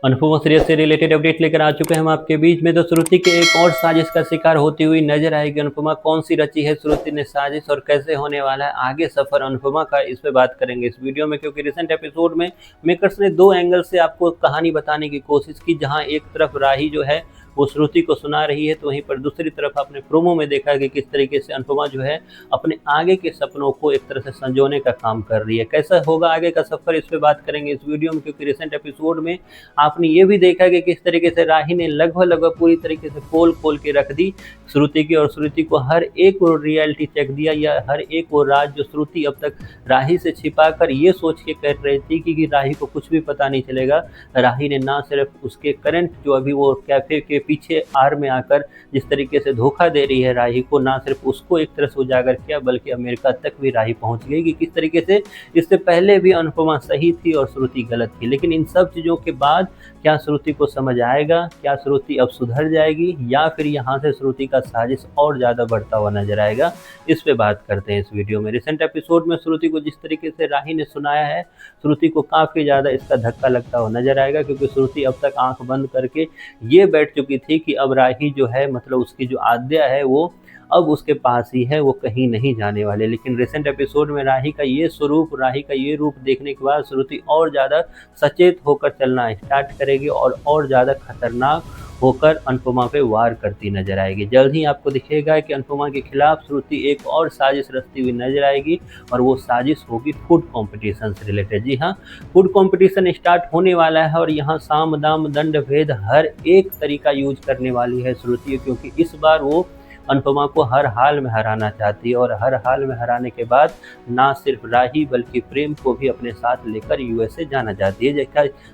Anupama serial से related update लेकर आ चुके हैं हम आपके बीच में। तो श्रुति के एक और साजिश का शिकार होती हुई नजर आएगी अनुपमा। कौन सी रची है श्रुति ने साजिश और कैसे होने वाला है आगे सफर अनुपमा का, इस पे बात करेंगे इस वीडियो में। क्योंकि रिसेंट एपिसोड में मेकर्स ने दो एंगल से आपको कहानी बताने की कोशिश की, जहां एक तरफ राही जो है वो श्रुति को सुना रही है, तो वहीं पर दूसरी तरफ आपने प्रोमो में देखा कि किस तरीके से अनुपमा जो है अपने आगे के सपनों को एक तरह से संजोने का काम कर रही है। कैसा होगा आगे का सफर, इस पे बात करेंगे इस वीडियो में। क्योंकि रिसेंट एपिसोड में आपने ये भी देखा कि किस तरीके से राही ने लगभग पूरी तरीके से पोल खोल के रख दी श्रुति की, और श्रुति को हर एक रियलिटी चेक दिया, या हर एक वो राज जो श्रुति अब तक राही से छिपाकर ये सोच के कर रही थी कि राही को कुछ भी पता नहीं चलेगा। राही ने ना सिर्फ उसके करंट जो अभी वो कैफे के पीछे आर में आकर जिस तरीके से धोखा दे रही है राही को, ना सिर्फ उसको एक तरह से उजागर किया बल्कि अमेरिका तक भी राही पहुंच गई कि किस तरीके से इससे पहले भी अनुपमा सही थी और श्रुति गलत थी। लेकिन इन सब चीज़ों के बाद क्या श्रुति को समझ आएगा, क्या श्रुति अब सुधर जाएगी, या फिर यहाँ से श्रुति का साजिश और ज़्यादा बढ़ता हुआ नजर आएगा, इस पे बात करते हैं इस वीडियो में। रिसेंट एपिसोड में श्रुति को जिस तरीके से राही ने सुनाया है, श्रुति को काफ़ी ज़्यादा इसका धक्का लगता हुआ नजर आएगा। क्योंकि श्रुति अब तक आंख बंद करके ये बैठ चुकी थी कि अब राही जो है, मतलब उसकी जो आद्या है वो अब उसके पास ही है, वो कहीं नहीं जाने वाले। लेकिन रिसेंट एपिसोड में राही का ये स्वरूप, राही का ये रूप देखने के बाद श्रुति और ज़्यादा सचेत होकर चलना स्टार्ट करेगी और ज़्यादा खतरनाक होकर अनुपमा पे वार करती नजर आएगी। जल्द ही आपको दिखेगा कि अनुपमा के खिलाफ श्रुति एक और साजिश रचती हुई नजर आएगी, और वो साजिश होगी फूड कंपटीशन से रिलेटेड। जी हाँ, फूड कंपटीशन स्टार्ट होने वाला है, और यहाँ साम दाम दंड भेद हर एक तरीका यूज करने वाली है श्रुति, क्योंकि इस बार वो अनुपमा को हर हाल में हराना चाहती है। और हर हाल में हराने के बाद ना सिर्फ राही बल्कि प्रेम को भी अपने साथ लेकर यूएसए जाना चाहती है,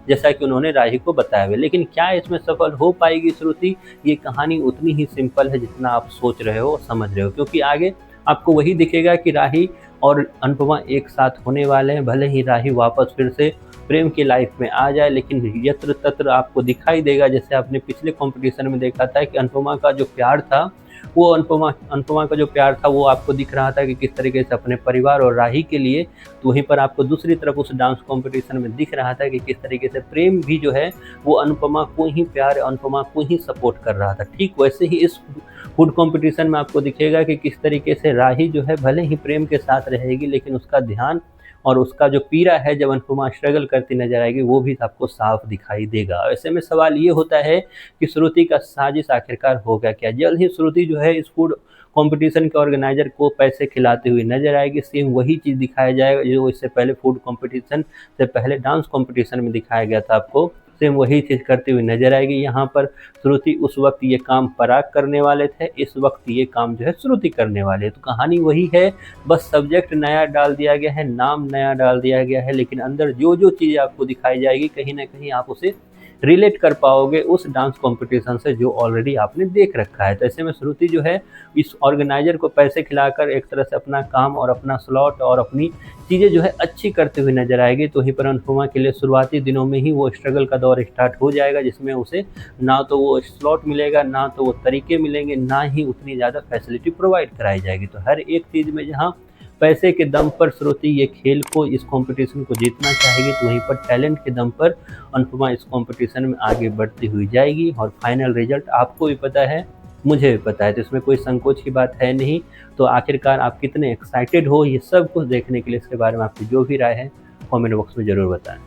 जैसा कि उन्होंने राही को बताया हुआ। लेकिन क्या इसमें सफल हो पाएगी श्रुति, ये कहानी उतनी ही सिंपल है जितना आप सोच रहे हो, समझ रहे हो। क्योंकि आगे आपको वही दिखेगा कि राही और अनुपमा एक साथ होने वाले हैं। भले ही राही वापस फिर से प्रेम की लाइफ में आ जाए, लेकिन यत्र तत्र आपको दिखाई देगा, जैसे आपने पिछले कंपटीशन में देखा था कि अनुपमा का जो प्यार था वो अनुपमा का जो प्यार था वो आपको दिख रहा था कि किस तरीके से अपने परिवार और राही के लिए। तो वहीं पर आपको दूसरी तरफ उस डांस कंपटीशन में दिख रहा था कि किस तरीके से प्रेम भी जो है वो अनुपमा को ही प्यार, अनुपमा को ही सपोर्ट कर रहा था। ठीक वैसे ही इस फूड कंपटीशन में आपको दिखेगा कि किस तरीके से राही जो है भले ही प्रेम के साथ रहेगी, लेकिन उसका ध्यान और उसका जो पीड़ा है जब अनुपमा स्ट्रगल करती नजर आएगी वो भी आपको साफ दिखाई देगा। ऐसे में सवाल ये होता है कि श्रुति का साजिश आखिरकार होगा क्या। जल्द ही श्रुति जो है इस फूड कंपटीशन के ऑर्गेनाइजर को पैसे खिलाते हुए नजर आएगी। सेम वही चीज़ दिखाया जाएगा जो इससे पहले फूड कंपटीशन से पहले डांस कंपटीशन में दिखाया गया था आपको। सेम वही चीज़ करती हुई नजर आएगी। यहाँ पर श्रुति उस वक्त ये काम पराग करने वाले थे, इस वक्त ये काम जो है श्रुति करने वाले है। तो कहानी वही है, बस सब्जेक्ट नया डाल दिया गया है, नाम नया डाल दिया गया है, लेकिन अंदर जो जो चीज़ें आपको दिखाई जाएगी कहीं ना कहीं आप उसे रिलेट कर पाओगे उस डांस कंपटीशन से जो ऑलरेडी आपने देख रखा है। तो ऐसे में श्रुति जो है इस ऑर्गेनाइजर को पैसे खिलाकर एक तरह से अपना काम और अपना स्लॉट और अपनी चीज़ें जो है अच्छी करते हुए नजर आएगी। तो वहीं पर अनुपमा के लिए शुरुआती दिनों में ही वो स्ट्रगल का दौर स्टार्ट हो जाएगा, जिसमें उसे ना तो वो स्लॉट मिलेगा, ना तो वो तरीके मिलेंगे, ना ही उतनी ज़्यादा फैसिलिटी प्रोवाइड कराई जाएगी। तो हर एक चीज़ में जहाँ पैसे के दम पर श्रुति ये खेल को, इस कंपटीशन को जीतना चाहेगी, तो वहीं पर टैलेंट के दम पर अनुपमा इस कंपटीशन में आगे बढ़ती हुई जाएगी। और फाइनल रिजल्ट आपको भी पता है, मुझे भी पता है, तो इसमें कोई संकोच की बात है नहीं। तो आखिरकार आप कितने एक्साइटेड हो ये सब कुछ देखने के लिए, इसके बारे में आपकी जो भी राय है कमेंट बॉक्स में ज़रूर बताएं।